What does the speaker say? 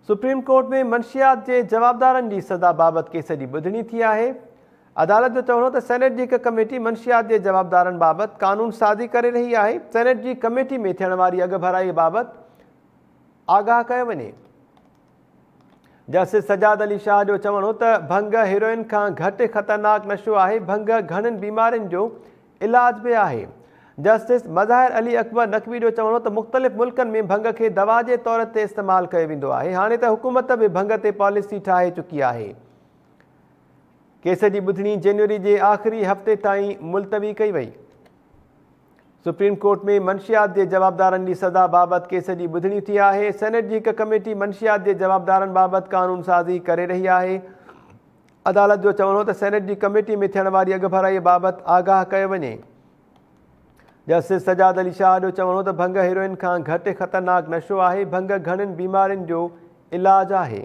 Supreme court में मंशियात के जवाबदारनि की सज़ा बाबत केस की ॿुधणी थी है। अदालत जो चवणो त सेनेट की एक कमेटी मंशियात के जवाबदारनि बाबत कानून साज़ी करे रही है। सेनेट की कमेटी में थियण वारी अग भराई बाबत आगाह कयो वञे। जस्टिस सजाद अली शाह जो चवणो त भंग हीरोइन का घट ख़तरनाक नशो है। भंग घणनि बीमारियुनि जो इलाज भी है। जस्टिस मज़ाहिर अली अकबर नकवी जो चवणो त मुख़्तलिफ़ मुल्कनि में भंग के दवा के तौर ते इस्तेमाल कियो वेंदो आहे। हाणे त हुकूमत भी भंग ते पॉलिसी ठाहे चुकी है। केस की ॿुधणी जनवरी के आख़िरी हफ़्ते ताईं मुलतवी कई वई। सुप्रीम कोर्ट में मंशियात के जवाबदारनि की सज़ा बाबत केस की ॿुधणी थी है। सेनेट की एक कमेटी मंशियात के जवाबदारनि बाबत कानून साज़ी करे रही है। अदालत जो चवणो त सेनेट की कमेटी में थियण वारी अग भराई बाबत आगाह कयो वञे। जस्टिस सजाद अली शाह जो चवणो त भंग हीरोइन का घट ख़तरनाक नशो है। भंग घणनि बीमारियुनि जो इलाज है।